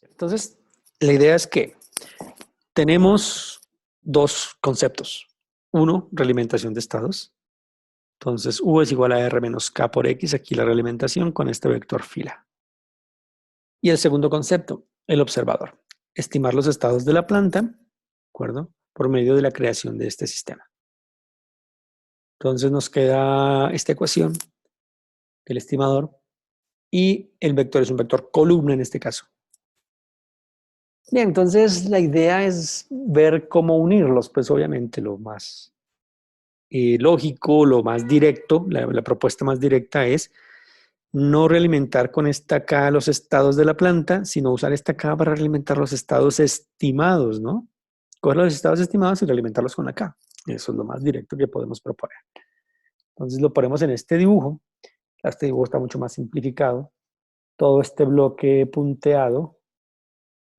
Entonces, la idea es que tenemos dos conceptos. Uno, realimentación de estados. Entonces, U es igual a R menos K por X, aquí la realimentación con este vector fila. Y el segundo concepto, el observador. Estimar los estados de la planta, ¿de acuerdo? Por medio de la creación de este sistema. Entonces nos queda esta ecuación, el estimador, y el vector es un vector columna en este caso. Bien, entonces la idea es ver cómo unirlos, pues obviamente lo más lógico, lo más directo, la propuesta más directa es no realimentar con esta K los estados de la planta, sino usar esta K para realimentar los estados estimados, ¿no? Coger los estados estimados y realimentarlos con la K. Eso es lo más directo que podemos proponer. Entonces lo ponemos en este dibujo. Este dibujo está mucho más simplificado. Todo este bloque punteado,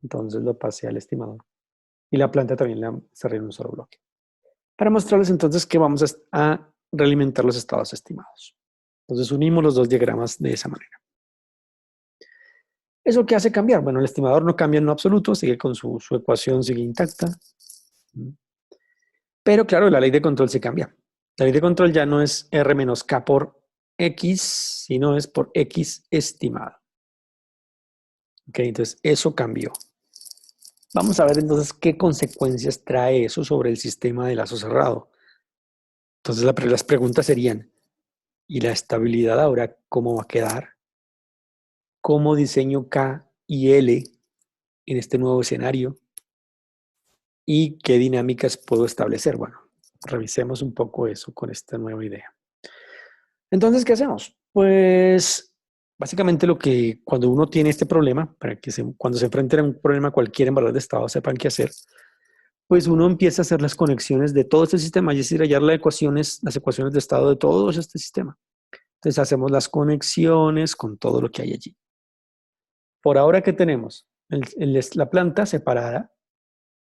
entonces lo pasé al estimador. Y la planta también la cerré en un solo bloque. Para mostrarles entonces que vamos a realimentar los estados estimados. Entonces unimos los dos diagramas de esa manera. ¿Eso qué hace cambiar? Bueno, el estimador no cambia en lo absoluto, sigue con su ecuación, sigue intacta. Pero claro, la ley de control se cambia. La ley de control ya no es R menos K por X, sino es por X estimado. Ok, entonces eso cambió. Vamos a ver entonces qué consecuencias trae eso sobre el sistema de lazo cerrado. Entonces las preguntas serían, ¿y la estabilidad ahora cómo va a quedar? ¿Cómo diseño K y L en este nuevo escenario? ¿Y qué dinámicas puedo establecer? Bueno, revisemos un poco eso con esta nueva idea. Entonces, ¿qué hacemos? Pues básicamente cuando uno tiene este problema, para que cuando se enfrenten a un problema cualquiera en valor de estado sepan qué hacer, pues uno empieza a hacer las conexiones de todo este sistema, es decir, hallar las ecuaciones de estado de todo este sistema. Entonces hacemos las conexiones con todo lo que hay allí. Por ahora, ¿qué tenemos? La planta separada,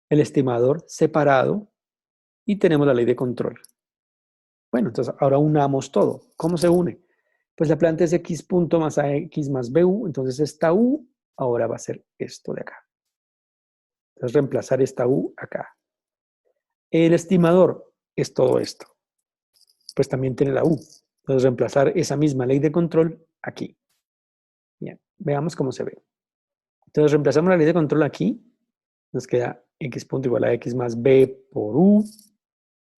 el estimador separado y tenemos la ley de control. Bueno, entonces ahora unamos todo. ¿Cómo se une? Pues la planta es x punto más ax más bu, entonces esta u ahora va a ser esto de acá. Entonces reemplazar esta u acá. El estimador es todo esto. Pues también tiene la u. Entonces reemplazar esa misma ley de control aquí. Bien, veamos cómo se ve. Entonces reemplazamos la ley de control aquí. Nos queda x punto igual a x más b por u,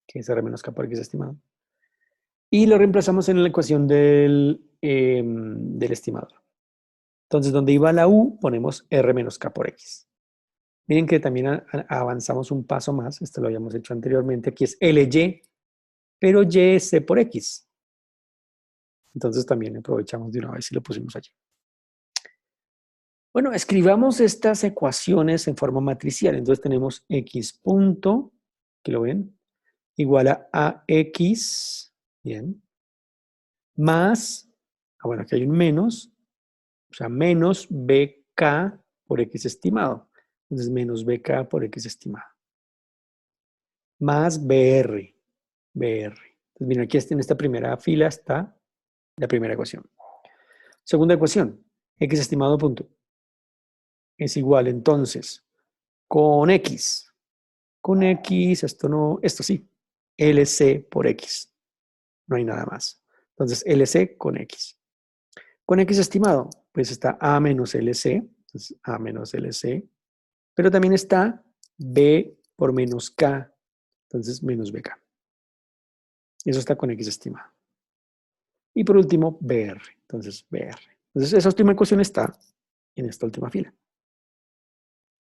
que es r menos k por x estimado. Y lo reemplazamos en la ecuación del estimador. Entonces, donde iba la u, ponemos r menos k por x. Miren que también avanzamos un paso más. Esto lo habíamos hecho anteriormente. Aquí es ly, pero y es c por x. Entonces, también aprovechamos de una vez y lo pusimos allí. Bueno, escribamos estas ecuaciones en forma matricial. Entonces, tenemos x punto, que lo ven, igual a ax, bien, más, bueno, aquí hay un menos, o sea, menos bk por x estimado. Entonces, menos bk por x estimado. Más br. Entonces, miren, aquí en esta primera fila está la primera ecuación. Segunda ecuación, x estimado punto. Es igual, entonces, con x. Con x, esto sí, LC por x. No hay nada más. Entonces, LC con x. Con x estimado, pues está A menos LC. Entonces, A menos LC. Pero también está B por menos K. Entonces, menos BK. Eso está con x estimado. Y por último, BR. Entonces, BR. Entonces, esa última ecuación está en esta última fila.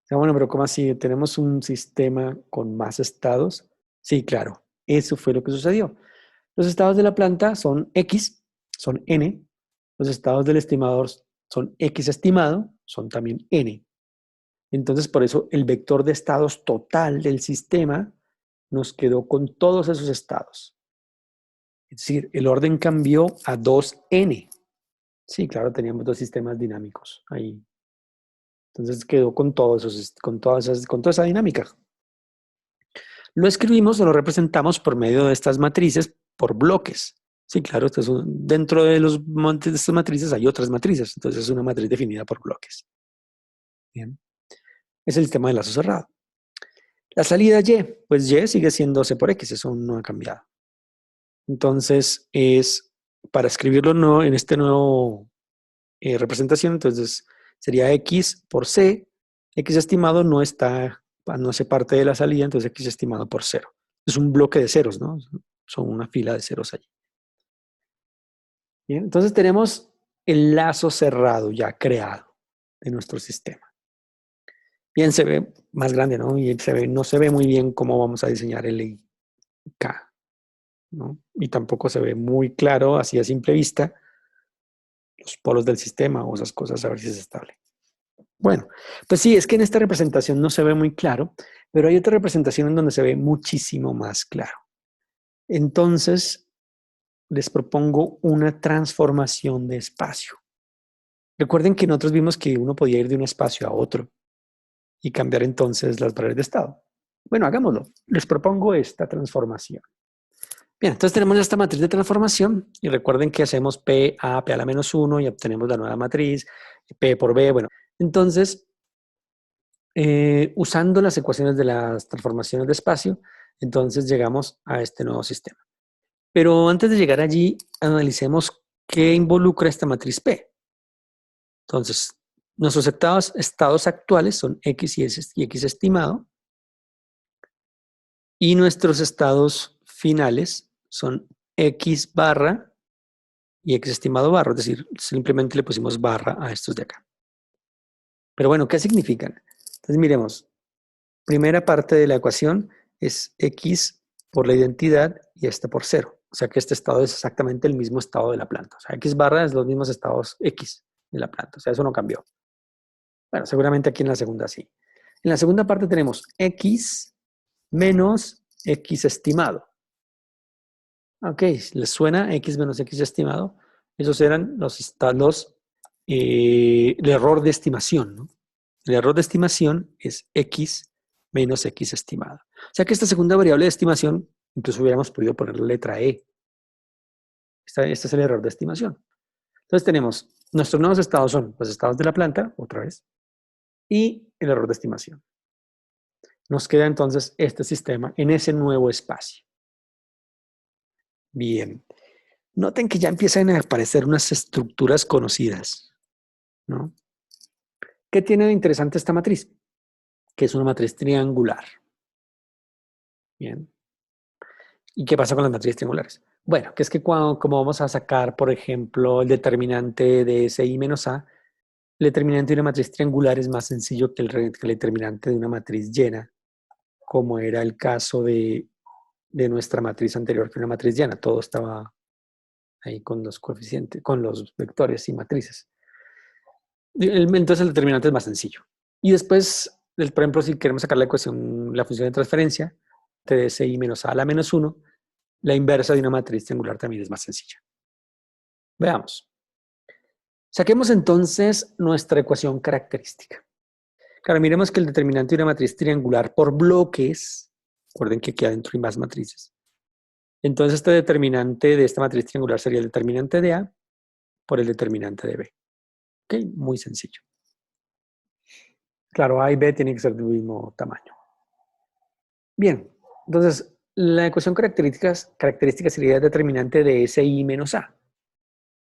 O sea, bueno, pero ¿cómo así? ¿Tenemos un sistema con más estados? Sí, claro. Eso fue lo que sucedió. Los estados de la planta son X, son N. Los estados del estimador son X estimado, son también N. Entonces, por eso el vector de estados total del sistema nos quedó con todos esos estados. Es decir, el orden cambió a 2N. Sí, claro, teníamos dos sistemas dinámicos ahí. Entonces quedó con toda esa dinámica. Lo escribimos o lo representamos por medio de estas matrices por bloques. Sí, claro, dentro de estas matrices hay otras matrices. Entonces es una matriz definida por bloques. Bien. Es el sistema de lazo cerrado. La salida Y, pues Y sigue siendo C por X, eso no ha cambiado. Entonces, para escribirlo no, en este nuevo representación, entonces sería X por C. X estimado no hace parte de la salida, entonces X estimado por 0. Es un bloque de ceros, ¿no? Son una fila de ceros allí. Bien, entonces tenemos el lazo cerrado ya creado de nuestro sistema. Bien, se ve más grande, ¿no? Y no se ve muy bien cómo vamos a diseñar el IK, ¿no? Y tampoco se ve muy claro, así a simple vista, los polos del sistema o esas cosas, a ver si es estable. Bueno, pues sí, es que en esta representación no se ve muy claro, pero hay otra representación en donde se ve muchísimo más claro. Entonces, les propongo una transformación de espacio. Recuerden que nosotros vimos que uno podía ir de un espacio a otro y cambiar entonces las variables de estado. Bueno, hagámoslo. Les propongo esta transformación. Bien, entonces tenemos esta matriz de transformación y recuerden que hacemos P a la menos 1 y obtenemos la nueva matriz, P por B. Bueno, entonces, usando las ecuaciones de las transformaciones de espacio, entonces llegamos a este nuevo sistema. Pero antes de llegar allí, analicemos qué involucra esta matriz P. Entonces, nuestros estados actuales son X y X estimado, y nuestros estados finales son X barra y X estimado barra, es decir, simplemente le pusimos barra a estos de acá. Pero bueno, ¿qué significan? Entonces miremos, primera parte de la ecuación es X por la identidad y esta por 0. O sea que este estado es exactamente el mismo estado de la planta. O sea, X barra es los mismos estados X de la planta. O sea, eso no cambió. Bueno, seguramente aquí en la segunda sí. En la segunda parte tenemos X menos X estimado. Ok, ¿les suena X menos X estimado? Esos eran el error de estimación, ¿no? El error de estimación es X menos X estimado. O sea que esta segunda variable de estimación, incluso hubiéramos podido poner la letra E. Este es el error de estimación. Entonces tenemos, nuestros nuevos estados son los estados de la planta, otra vez, y el error de estimación. Nos queda entonces este sistema en ese nuevo espacio. Bien. Noten que ya empiezan a aparecer unas estructuras conocidas, ¿no? ¿Qué tiene de interesante esta matriz? Que es una matriz triangular. Bien. ¿Y qué pasa con las matrices triangulares? Bueno, que es que como vamos a sacar, por ejemplo, el determinante de SI menos A, el determinante de una matriz triangular es más sencillo que el determinante de una matriz llena, como era el caso de nuestra matriz anterior, que era una matriz llena. Todo estaba ahí con los coeficientes, con los vectores y matrices. Entonces el determinante es más sencillo. Y después, por ejemplo, si queremos sacar la ecuación, la función de transferencia, T de SI menos A a la menos 1, la inversa de una matriz triangular también es más sencilla. Veamos. Saquemos entonces nuestra ecuación característica. Claro, miremos que el determinante de una matriz triangular por bloques, recuerden que aquí adentro hay más matrices. Entonces este determinante de esta matriz triangular sería el determinante de A por el determinante de B. ¿Ok? Muy sencillo. Claro, A y B tienen que ser del mismo tamaño. Bien, entonces la ecuación característica sería el determinante de SI menos A.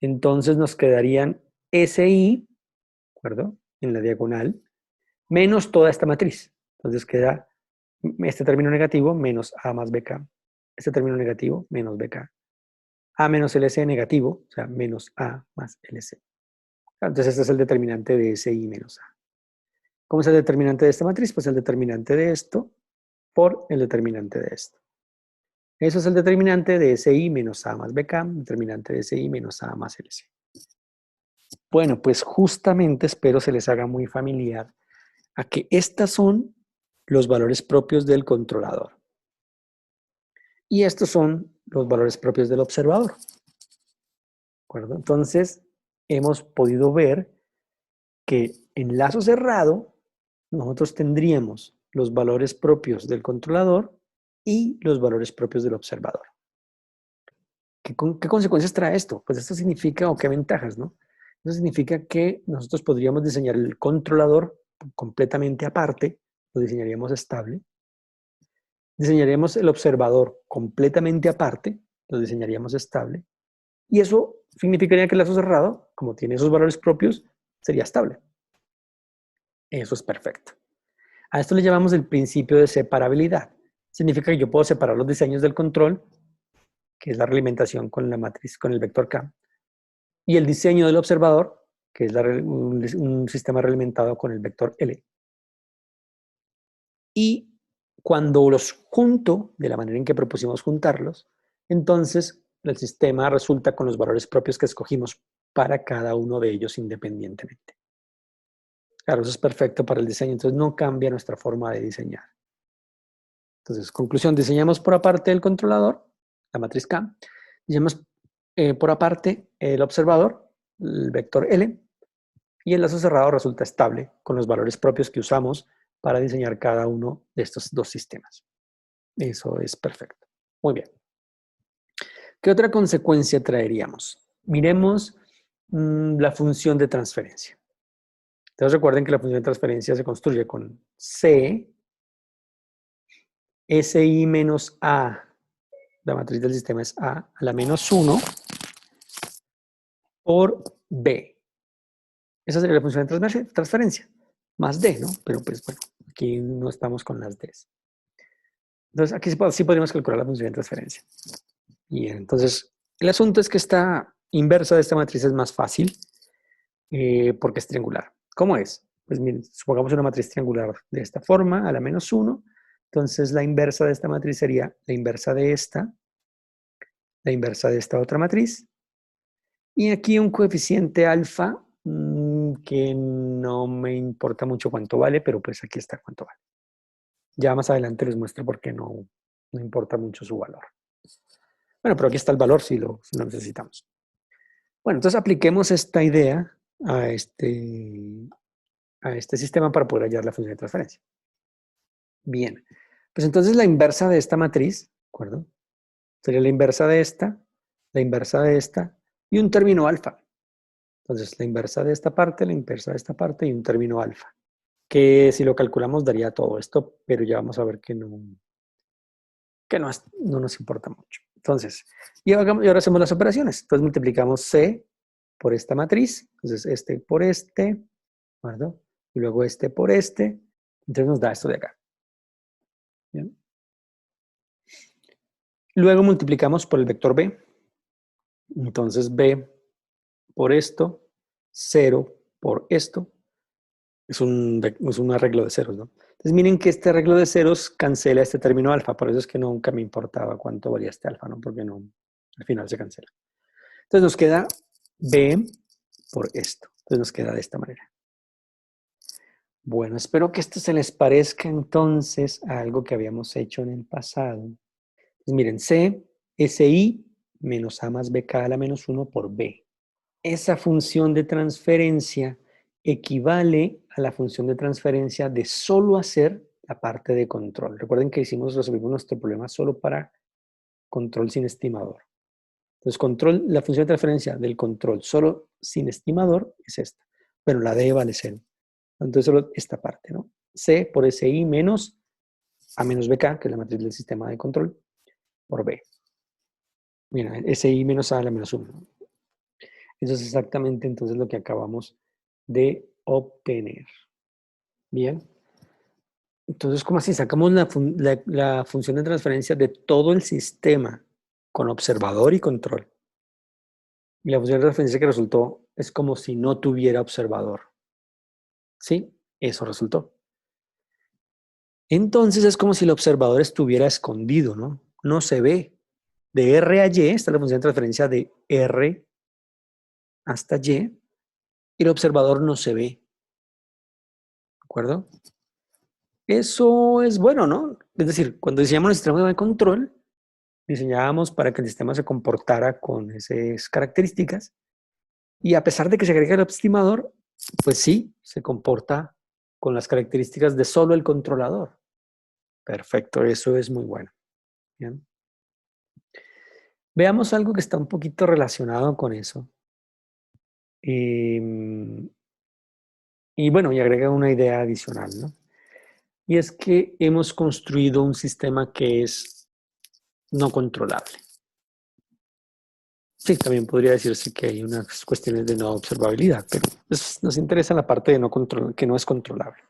Entonces nos quedarían SI, ¿de acuerdo? En la diagonal, menos toda esta matriz. Entonces queda este término negativo menos A más BK. Este término negativo menos BK. A menos LC negativo, o sea, menos A más LC. Entonces este es el determinante de SI menos A. ¿Cómo es el determinante de esta matriz? Pues el determinante de esto por el determinante de esto. Eso es el determinante de SI menos A más BK, determinante de SI menos A más LC. Bueno, pues justamente espero se les haga muy familiar a que estos son los valores propios del controlador. Y estos son los valores propios del observador. ¿De acuerdo? Entonces, hemos podido ver que en lazo cerrado nosotros tendríamos los valores propios del controlador y los valores propios del observador. ¿Qué consecuencias trae esto? Pues esto significa, o qué ventajas, ¿no? Eso significa que nosotros podríamos diseñar el controlador completamente aparte, lo diseñaríamos estable. Diseñaríamos el observador completamente aparte, lo diseñaríamos estable. Y eso significaría que el lazo cerrado, como tiene esos valores propios, sería estable. Eso es perfecto. A esto le llamamos el principio de separabilidad. Significa que yo puedo separar los diseños del control, que es la realimentación con la matriz, con el vector K, y el diseño del observador, que es un sistema realimentado con el vector L. Y cuando los junto, de la manera en que propusimos juntarlos, entonces el sistema resulta con los valores propios que escogimos para cada uno de ellos independientemente. Claro, eso es perfecto para el diseño, entonces no cambia nuestra forma de diseñar. Entonces, conclusión, diseñamos por aparte el controlador, la matriz K, diseñamos por aparte el observador, el vector L, y el lazo cerrado resulta estable con los valores propios que usamos para diseñar cada uno de estos dos sistemas. Eso es perfecto. Muy bien. ¿Qué otra consecuencia traeríamos? Miremos la función de transferencia. Entonces recuerden que la función de transferencia se construye con C, SI menos A, la matriz del sistema es A la menos 1, por B. Esa sería la función de transferencia, más D, ¿no? Pero pues bueno, aquí no estamos con las Ds. Entonces aquí sí podríamos calcular la función de transferencia. Bien, entonces el asunto es que esta inversa de esta matriz es más fácil porque es triangular. ¿Cómo es? Pues miren, supongamos una matriz triangular de esta forma, a la menos 1. Entonces la inversa de esta matriz sería la inversa de esta, la inversa de esta otra matriz. Y aquí un coeficiente alfa que no me importa mucho cuánto vale, pero pues aquí está cuánto vale. Ya más adelante les muestro por qué no importa mucho su valor. Bueno, pero aquí está el valor si lo necesitamos. Bueno, entonces apliquemos esta idea a este sistema para poder hallar la función de transferencia. Bien, pues entonces la inversa de esta matriz, ¿de acuerdo? Sería la inversa de esta y un término alfa. Entonces la inversa de esta parte, la inversa de esta parte y un término alfa. Que si lo calculamos daría todo esto, pero ya vamos a ver que no nos importa mucho. Entonces, y ahora hacemos las operaciones. Entonces multiplicamos C por esta matriz, entonces este por este, ¿verdad? Y luego este por este, entonces nos da esto de acá. ¿Bien? Luego multiplicamos por el vector B, entonces B por esto, 0 por esto, es un arreglo de ceros, ¿no? Entonces miren que este arreglo de ceros cancela este término alfa, por eso es que nunca me importaba cuánto valía este alfa, ¿no? Porque no, al final se cancela. Entonces nos queda B por esto, entonces nos queda de esta manera. Bueno, espero que esto se les parezca entonces a algo que habíamos hecho en el pasado. Pues miren, C, SI menos A más BK a la menos 1 por B. Esa función de transferencia equivale a la función de transferencia de solo hacer la parte de control. Recuerden que resolvimos nuestro problema solo para control sin estimador. Entonces, la función de transferencia del control solo sin estimador es esta. Bueno, la D vale 0. Entonces, solo esta parte, ¿no? C por SI menos A menos BK, que es la matriz del sistema de control, por B. Mira, SI menos A a la menos 1. Eso es exactamente entonces lo que acabamos de obtener. Bien. Entonces, ¿cómo así? Sacamos la función de transferencia de todo el sistema con observador y control. Y la función de transferencia que resultó es como si no tuviera observador. ¿Sí? Eso resultó. Entonces es como si el observador estuviera escondido, ¿no? No se ve. De R a Y, esta es la función de transferencia de R hasta Y, y el observador no se ve. ¿De acuerdo? Eso es bueno, ¿no? Es decir, cuando diseñamos el sistema de control, diseñábamos para que el sistema se comportara con esas características y a pesar de que se agrega el estimador, pues sí, se comporta con las características de solo el controlador. Perfecto, eso es muy bueno. Bien. Veamos algo que está un poquito relacionado con eso. Y Y bueno, y agrega una idea adicional, ¿no? Y es que hemos construido un sistema que es no controlable. Sí, también podría decirse que hay unas cuestiones de no observabilidad, pero nos interesa la parte de no control, que no es controlable.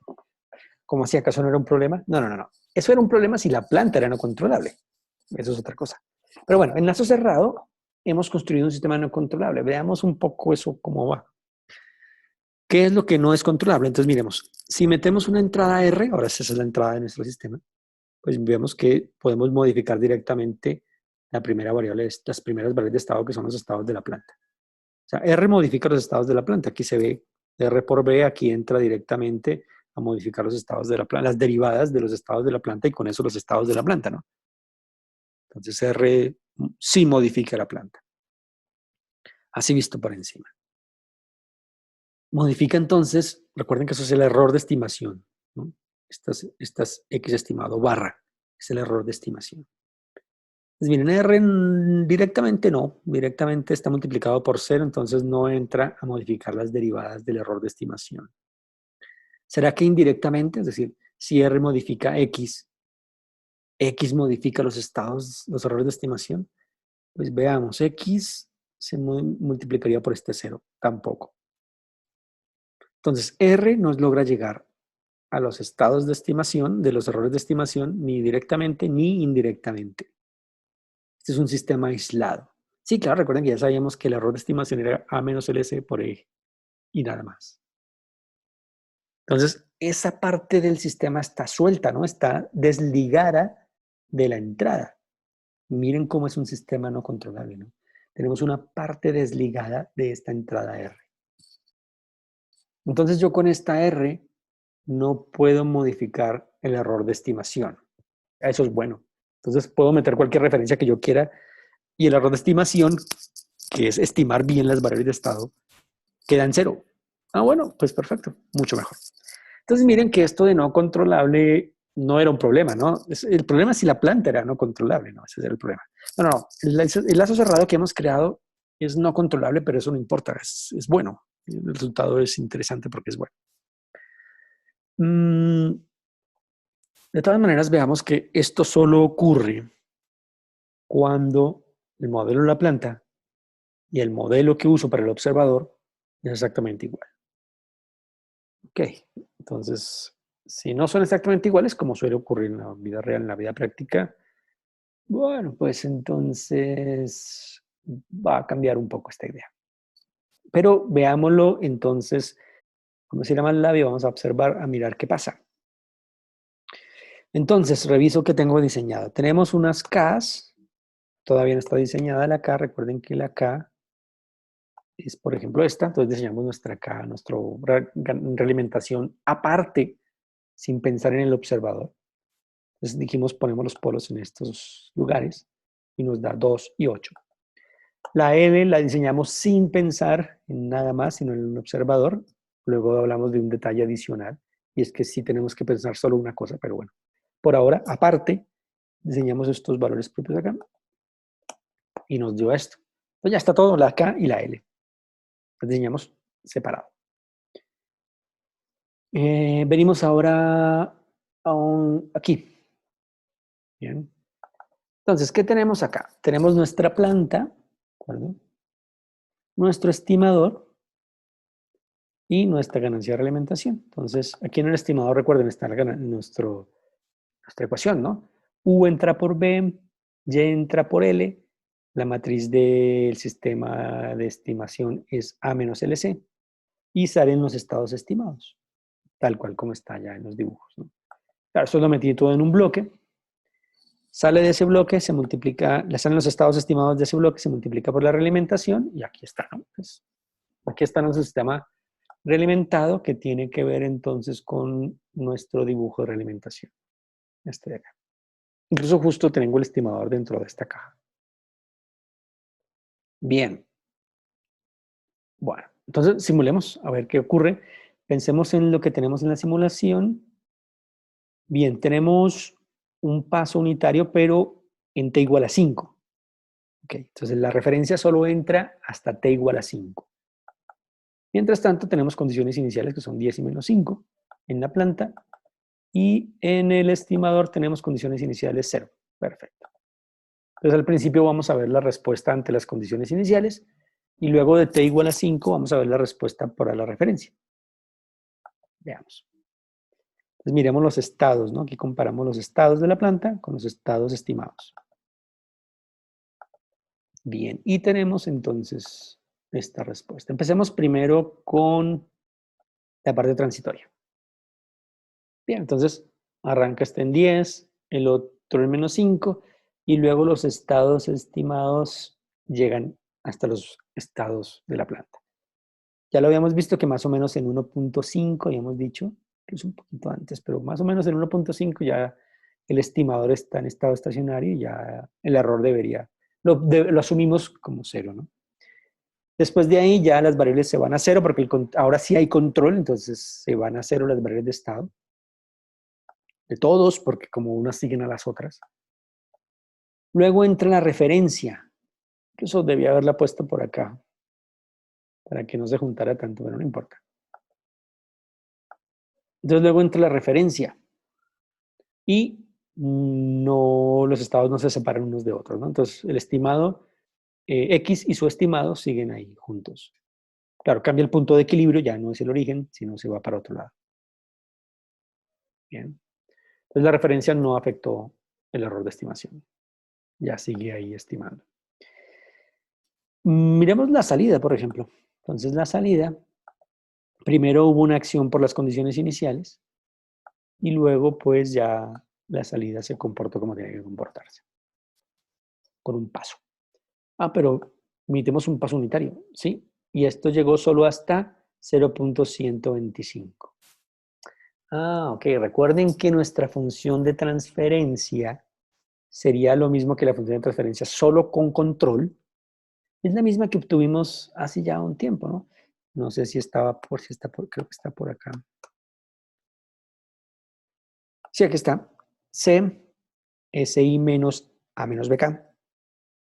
¿Cómo así? ¿Acaso no era un problema? No, no, no, no. Eso era un problema si la planta era no controlable. Eso es otra cosa. Pero bueno, en lazo cerrado hemos construido un sistema no controlable. Veamos un poco eso cómo va. ¿Qué es lo que no es controlable? Entonces miremos, si metemos una entrada R, ahora esa es la entrada de nuestro sistema, pues vemos que podemos modificar directamente la primera variable, las primeras variables de estado que son los estados de la planta. O sea, R modifica los estados de la planta. Aquí se ve R por B, aquí entra directamente a modificar los estados de la planta, las derivadas de los estados de la planta y con eso los estados de la planta, ¿no? Entonces R sí modifica la planta. Así visto por encima. Modifica entonces, recuerden que eso es el error de estimación, ¿no? Estas X estimado barra, es el error de estimación. Pues miren, R directamente no, directamente está multiplicado por 0, entonces no entra a modificar las derivadas del error de estimación. ¿Será que indirectamente? Es decir, si R modifica X, X modifica los estados, los errores de estimación. Pues veamos, X se multiplicaría por este 0, tampoco. Entonces, R no logra llegar a los estados de estimación, de los errores de estimación, ni directamente ni indirectamente. Este es un sistema aislado. Sí, claro, recuerden que ya sabíamos que el error de estimación era A menos LC por E y nada más. Entonces, esa parte del sistema está suelta, ¿no? Está desligada de la entrada. Miren cómo es un sistema no controlable, ¿no? Tenemos una parte desligada de esta entrada R. Entonces yo con esta R no puedo modificar el error de estimación. Eso es bueno. Entonces puedo meter cualquier referencia que yo quiera y el error de estimación, que es estimar bien las variables de estado, queda en 0. Ah, bueno, pues perfecto, mucho mejor. Entonces miren que esto de no controlable no era un problema, ¿no? El problema es si la planta era no controlable, ¿no? Ese era el problema. No, no, no. El lazo cerrado que hemos creado es no controlable, pero eso no importa, es bueno. El resultado es interesante porque es bueno. De todas maneras, veamos que esto solo ocurre cuando el modelo de la planta y el modelo que uso para el observador es exactamente igual. Ok, entonces, si no son exactamente iguales, como suele ocurrir en la vida real, en la vida práctica, bueno, pues entonces va a cambiar un poco esta idea. Pero veámoslo entonces, como si era más labio, vamos a observar, a mirar qué pasa. Entonces, reviso qué tengo diseñado. Tenemos unas Ks, todavía no está diseñada la K, recuerden que la K es, por ejemplo, esta, entonces diseñamos nuestra K, nuestra realimentación aparte, sin pensar en el observador. Entonces dijimos, ponemos los polos en estos lugares y nos da 2 y 8. La L la diseñamos sin pensar en nada más, sino en un observador. Luego hablamos de un detalle adicional, y es que sí tenemos que pensar solo una cosa, pero bueno. Por ahora, aparte, diseñamos estos valores propios acá y nos dio esto. Entonces ya está todo, la K y la L. Las diseñamos separado. Venimos ahora aquí. Bien. Entonces, ¿qué tenemos acá? Tenemos nuestra planta, ¿de acuerdo? Nuestro estimador y nuestra ganancia de alimentación. Entonces, aquí en el estimador, recuerden, está nuestra ecuación, ¿no? U entra por B, Y entra por L, la matriz del sistema de estimación es A menos LC y salen los estados estimados, tal cual como está ya en los dibujos, ¿no? Claro, eso lo metí todo en un bloque. Sale de ese bloque, se multiplica, le salen los estados estimados de ese bloque, se multiplica por la realimentación y aquí está, ¿no? Pues, aquí está nuestro sistema realimentado que tiene que ver entonces con nuestro dibujo de realimentación. Este de acá. Incluso justo tengo el estimador dentro de esta caja. Bien. Bueno, entonces simulemos a ver qué ocurre. Pensemos en lo que tenemos en la simulación. Bien, tenemos un paso unitario, pero en t igual a 5. Okay, entonces la referencia solo entra hasta t igual a 5. Mientras tanto, tenemos condiciones iniciales que son 10 y menos 5 en la planta. Y en el estimador tenemos condiciones iniciales 0. Perfecto. Entonces, al principio vamos a ver la respuesta ante las condiciones iniciales. Y luego de t igual a 5 vamos a ver la respuesta para la referencia. Veamos. Entonces, miremos los estados, ¿no? Aquí comparamos los estados de la planta con los estados estimados. Bien, y tenemos entonces esta respuesta. Empecemos primero con la parte transitoria. Bien, entonces arranca este en 10, el otro en menos 5, y luego los estados estimados llegan hasta los estados de la planta. Ya lo habíamos visto que más o menos en 1.5, habíamos dicho, que es un poquito antes, pero más o menos en 1.5 ya el estimador está en estado estacionario y ya el error lo asumimos como 0, ¿no? Después de ahí ya las variables se van a 0 porque ahora sí hay control, entonces se van a 0 las variables de estado. De todos, porque como unas siguen a las otras. Luego entra la referencia. Incluso debía haberla puesto por acá, para que no se juntara tanto, pero no importa. Entonces luego entra la referencia. Y los estados no se separan unos de otros, ¿no? Entonces el estimado X y su estimado siguen ahí juntos. Claro, cambia el punto de equilibrio, ya no es el origen, sino se va para otro lado. Bien. Entonces la referencia no afectó el error de estimación. Ya sigue ahí estimando. Miremos la salida, por ejemplo. Entonces la salida, primero hubo una acción por las condiciones iniciales y luego pues ya la salida se comportó como tenía que comportarse, con un paso. Pero emitemos un paso unitario, ¿sí? Y esto llegó solo hasta 0.125. Ok, recuerden que nuestra función de transferencia sería lo mismo que la función de transferencia, solo con control. Es la misma que obtuvimos hace ya un tiempo, ¿no? No sé si creo que está por acá. Sí, aquí está. C, SI menos A menos BK,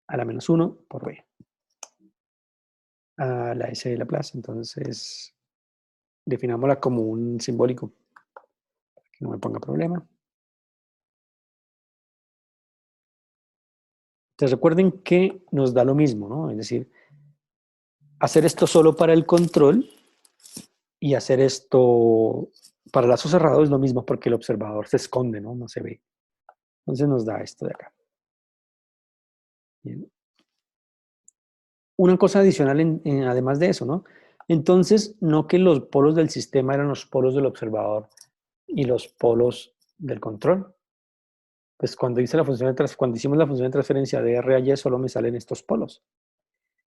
a la menos 1 por B. A la S de Laplace, entonces definámosla como un simbólico, para que no me ponga problema. Entonces recuerden que nos da lo mismo, ¿no? Es decir, hacer esto solo para el control y hacer esto para lazo cerrado es lo mismo porque el observador se esconde, ¿no? No se ve. Entonces nos da esto de acá. Bien. Una cosa adicional además de eso, ¿no? Entonces, no que los polos del sistema eran los polos del observador y los polos del control. Pues cuando hicimos la función de transferencia de R a Y, solo me salen estos polos.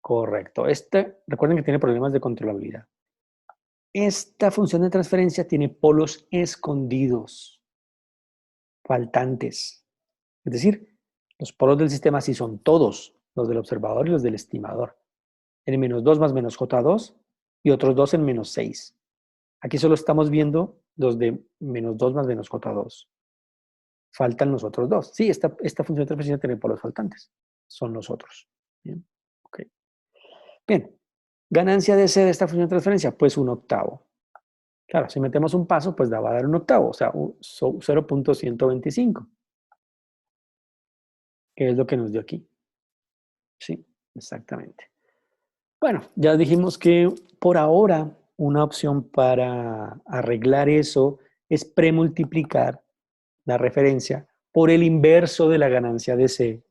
Correcto. Recuerden que tiene problemas de controlabilidad. Esta función de transferencia tiene polos escondidos, faltantes. Es decir, los polos del sistema sí son todos, los del observador y los del estimador. En menos 2 más menos J2 y otros 2 en menos 6. Aquí solo estamos viendo los de menos 2 más menos J2. Faltan los otros dos. Sí, esta función de transferencia tiene polos faltantes. Son los otros. Bien. Okay. Bien. Ganancia de C de esta función de transferencia, pues 1/8. Claro, si metemos un paso, pues va a dar 1/8, o sea, 0.125. Que es lo que nos dio aquí. Sí, exactamente. Bueno, ya dijimos que por ahora una opción para arreglar eso es premultiplicar la referencia por el inverso de la ganancia de C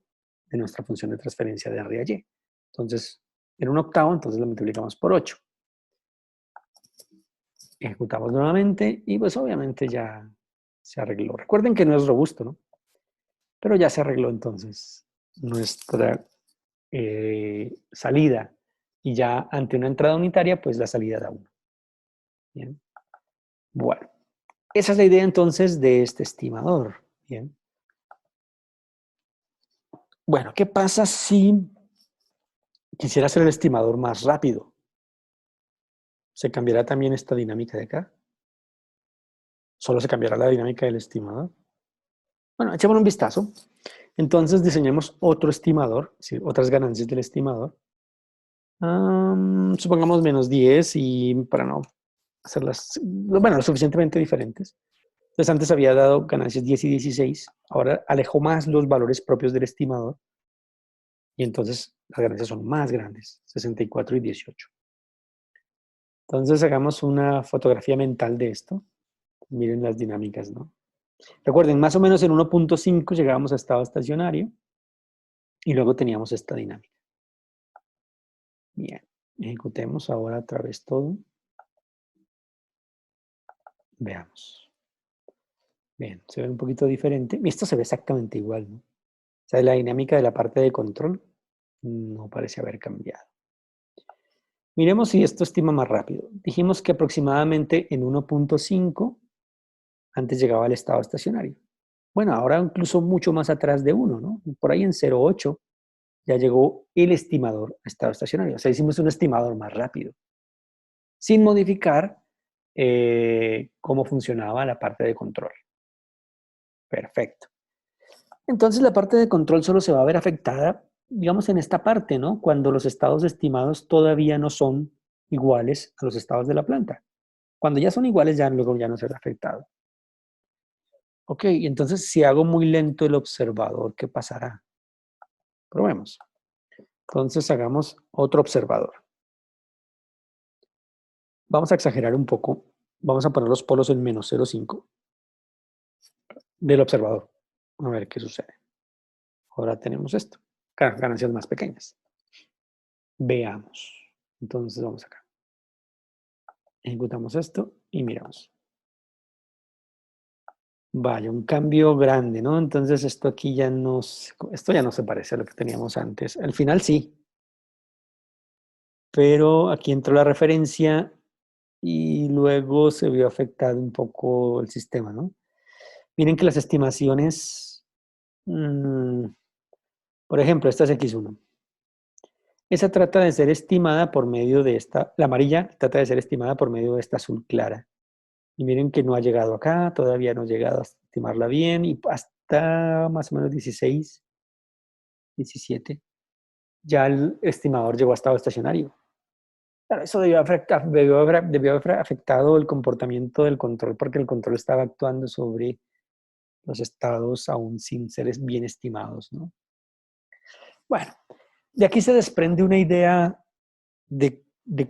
de nuestra función de transferencia de R a Y. Entonces, en 1/8, entonces lo multiplicamos por 8. Ejecutamos nuevamente y pues obviamente ya se arregló. Recuerden que no es robusto, ¿no? Pero ya se arregló entonces nuestra salida. Y ya ante una entrada unitaria, pues la salida da 1. Bien. Bueno, esa es la idea entonces de este estimador. Bien. Bueno, ¿qué pasa si quisiera hacer el estimador más rápido? ¿Se cambiará también esta dinámica de acá? ¿Solo se cambiará la dinámica del estimador? Bueno, echemos un vistazo. Entonces diseñemos otro estimador, es decir, otras ganancias del estimador. Supongamos menos 10 y para no hacerlas, bueno, lo suficientemente diferentes. Entonces antes había dado ganancias 10 y 16, ahora alejo más los valores propios del estimador y entonces las ganancias son más grandes, 64 y 18. Entonces hagamos una fotografía mental de esto. Miren las dinámicas, ¿no? Recuerden, más o menos en 1.5 llegábamos a estado estacionario y luego teníamos esta dinámica. Bien, ejecutemos ahora otra vez todo. Veamos. Bien, se ve un poquito diferente. Y esto se ve exactamente igual, ¿no? O sea, la dinámica de la parte de control no parece haber cambiado. Miremos si esto estima más rápido. Dijimos que aproximadamente en 1.5 antes llegaba al estado estacionario. Bueno, ahora incluso mucho más atrás de 1, ¿no? Por ahí en 0.8 ya llegó el estimador a estado estacionario. O sea, hicimos un estimador más rápido, sin modificar cómo funcionaba la parte de control. Perfecto. Entonces la parte de control solo se va a ver afectada, digamos, en esta parte, ¿no? Cuando los estados estimados todavía no son iguales a los estados de la planta. Cuando ya son iguales, ya luego ya no se ve afectado. Ok, entonces si hago muy lento el observador, ¿qué pasará? Probemos. Entonces hagamos otro observador. Vamos a exagerar un poco. Vamos a poner los polos en menos 0,5 del observador. A ver qué sucede. Ahora tenemos esto. Ganancias más pequeñas. Veamos. Entonces vamos acá. Ejecutamos esto y miramos. Vaya, un cambio grande, ¿no? Entonces esto aquí ya no, esto ya no se parece a lo que teníamos antes. Al final sí, pero aquí entró la referencia y luego se vio afectado un poco el sistema, ¿no? Miren que las estimaciones, por ejemplo, esta es X1. Esa trata de ser estimada por medio de esta, la amarilla trata de ser estimada por medio de esta azul clara. Y miren que no ha llegado acá, todavía no ha llegado a estimarla bien y hasta más o menos 16, 17, ya el estimador llegó a estado estacionario. Claro, eso debió haber afectado el comportamiento del control porque el control estaba actuando sobre los estados aún sin ser bien estimados, ¿no? Bueno, de aquí se desprende una idea de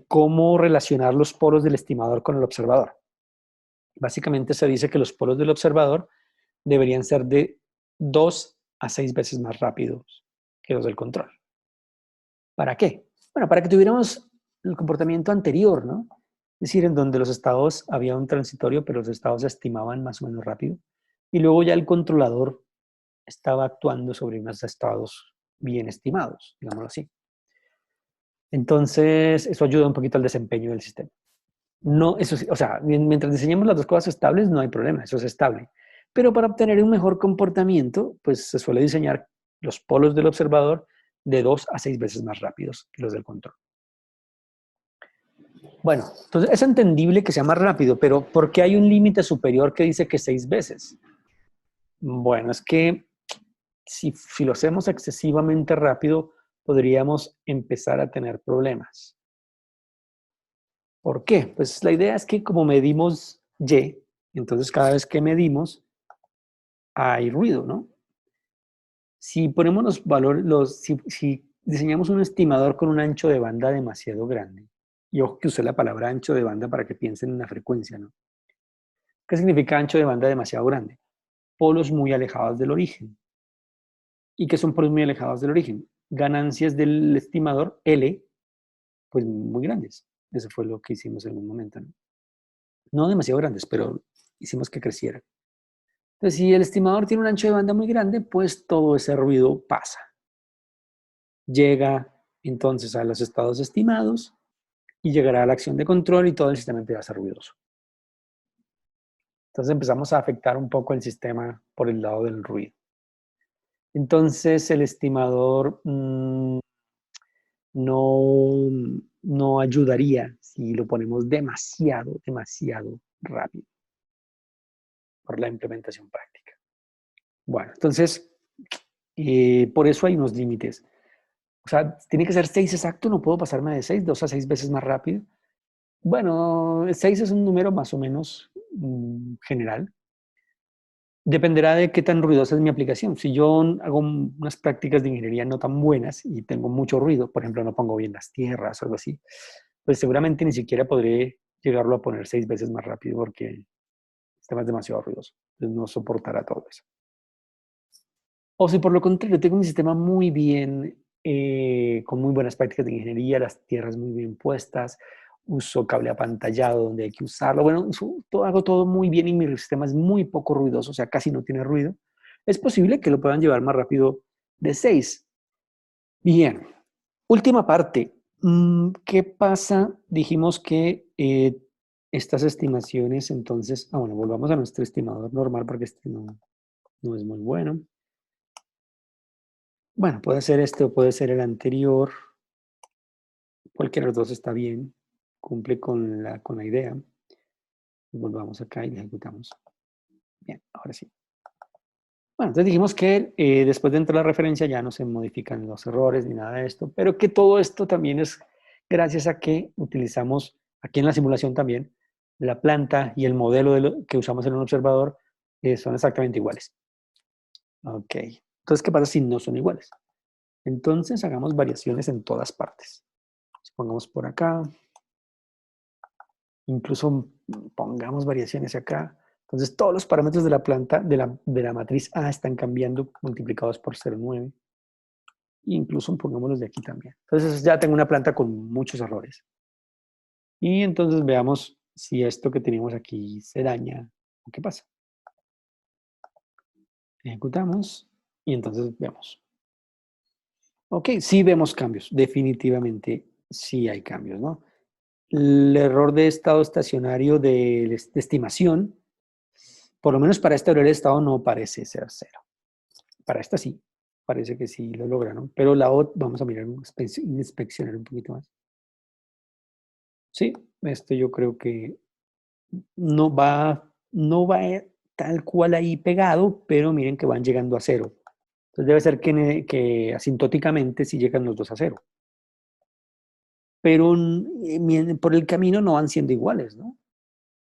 cómo relacionar los polos del estimador con el observador. Básicamente se dice que los polos del observador deberían ser de 2 a 6 veces más rápidos que los del control. ¿Para qué? Bueno, para que tuviéramos el comportamiento anterior, ¿no? Es decir, en donde los estados había un transitorio, pero los estados se estimaban más o menos rápido. Y luego ya el controlador estaba actuando sobre unos estados bien estimados, digámoslo así. Entonces, eso ayuda un poquito al desempeño del sistema. No, eso sí, o sea, mientras diseñemos las dos cosas estables, no hay problema, eso es estable. Pero para obtener un mejor comportamiento, pues se suele diseñar los polos del observador de 2 a 6 veces más rápidos que los del control. Bueno, entonces es entendible que sea más rápido, pero ¿por qué hay un límite superior que dice que 6 veces? Bueno, es que si lo hacemos excesivamente rápido, podríamos empezar a tener problemas. ¿Por qué? Pues la idea es que como medimos Y, entonces cada vez que medimos hay ruido, ¿no? Si ponemos los valores, si diseñamos un estimador con un ancho de banda demasiado grande, y ojo que usé la palabra ancho de banda para que piensen en la frecuencia, ¿no? ¿Qué significa ancho de banda demasiado grande? Polos muy alejados del origen. ¿Y qué son polos muy alejados del origen? Ganancias del estimador L, pues muy grandes. Eso fue lo que hicimos en un momento, ¿no? No demasiado grandes, pero hicimos que crecieran. Entonces, si el estimador tiene un ancho de banda muy grande, pues todo ese ruido pasa. Llega entonces a los estados estimados y llegará a la acción de control y todo el sistema empieza a ser ruidoso. Entonces empezamos a afectar un poco el sistema por el lado del ruido. Entonces el estimador no ayudaría si lo ponemos demasiado rápido por la implementación práctica. Bueno, entonces por eso hay unos límites. O sea, tiene que ser 6 exacto, no puedo pasarme de 6, 2 a 6 veces más rápido. Bueno, 6 es un número más o menos general. Dependerá de qué tan ruidosa es mi aplicación. Si yo hago unas prácticas de ingeniería no tan buenas y tengo mucho ruido, por ejemplo, no pongo bien las tierras o algo así, pues seguramente ni siquiera podré llegarlo a poner 6 veces más rápido porque el sistema es demasiado ruidoso. Entonces no soportará todo eso. O si por lo contrario tengo mi sistema muy bien, con muy buenas prácticas de ingeniería, las tierras muy bien puestas, uso cable apantallado donde hay que usarlo, bueno, hago todo muy bien y mi sistema es muy poco ruidoso, o sea, casi no tiene ruido, es posible que lo puedan llevar más rápido de 6. Bien, última parte. ¿Qué pasa? Dijimos que estas estimaciones, entonces, bueno, volvamos a nuestro estimador normal porque este no es muy bueno. Bueno, puede ser este o puede ser el anterior. Cualquiera de los dos está bien. Cumple con la idea. Volvamos acá y ejecutamos. Bien, ahora sí. Bueno, entonces dijimos que después de entrar la referencia ya no se modifican los errores ni nada de esto, pero que todo esto también es gracias a que utilizamos aquí en la simulación también la planta y el modelo que usamos en un observador son exactamente iguales. Ok. Entonces, ¿qué pasa si no son iguales? Entonces, hagamos variaciones en todas partes. Pongamos por acá, incluso pongamos variaciones acá. Entonces, todos los parámetros de la planta, de la matriz A están cambiando multiplicados por 0,9. Incluso pongámoslos de aquí también. Entonces, ya tengo una planta con muchos errores. Y entonces veamos si esto que teníamos aquí se daña o qué pasa. Ejecutamos y entonces vemos. Ok, sí vemos cambios. Definitivamente sí hay cambios, ¿no? El error de estado estacionario de estimación, por lo menos para esta teoría del estado no parece ser cero. Para esta sí, parece que sí lo lograron. Pero la otra, vamos a mirar, inspeccionar un poquito más. Sí, esto yo creo que no va tal cual ahí pegado, pero miren que van llegando a cero. Entonces debe ser que asintóticamente sí llegan los dos a cero. Pero por el camino no van siendo iguales, ¿no? O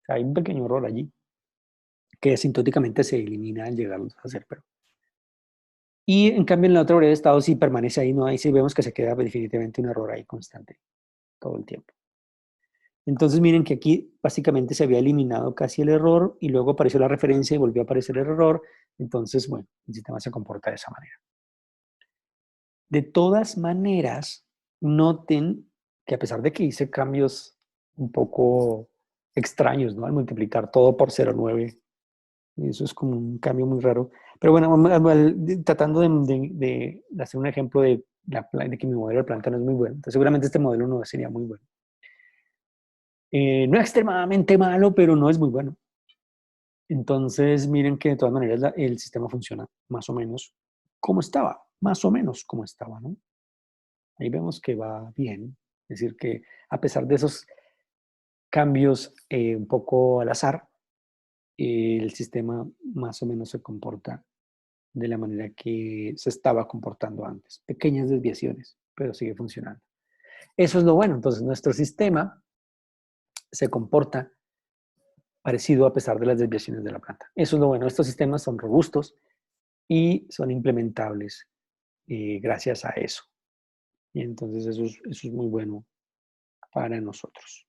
sea, hay un pequeño error allí que asintóticamente se elimina al llegar a cero. Y en cambio en la otra variable de estado sí permanece ahí, ¿no? Ahí sí vemos que se queda definitivamente un error ahí constante todo el tiempo. Entonces miren que aquí básicamente se había eliminado casi el error y luego apareció la referencia y volvió a aparecer el error. Entonces, bueno, el sistema se comporta de esa manera. De todas maneras, noten que a pesar de que hice cambios un poco extraños, ¿no? Al multiplicar todo por 0,9, eso es como un cambio muy raro. Pero bueno, tratando de hacer un ejemplo de que mi modelo de planta no es muy bueno, entonces seguramente este modelo no sería muy bueno. No es extremadamente malo, pero no es muy bueno. Entonces, miren que de todas maneras el sistema funciona más o menos como estaba, más o menos como estaba, ¿no? Ahí vemos que va bien, es decir, que a pesar de esos cambios un poco al azar, el sistema más o menos se comporta de la manera que se estaba comportando antes. Pequeñas desviaciones, pero sigue funcionando. Eso es lo bueno. Entonces, nuestro sistema se comporta parecido a pesar de las desviaciones de la planta. Eso es lo bueno. Estos sistemas son robustos y son implementables gracias a eso. Y entonces eso es muy bueno para nosotros.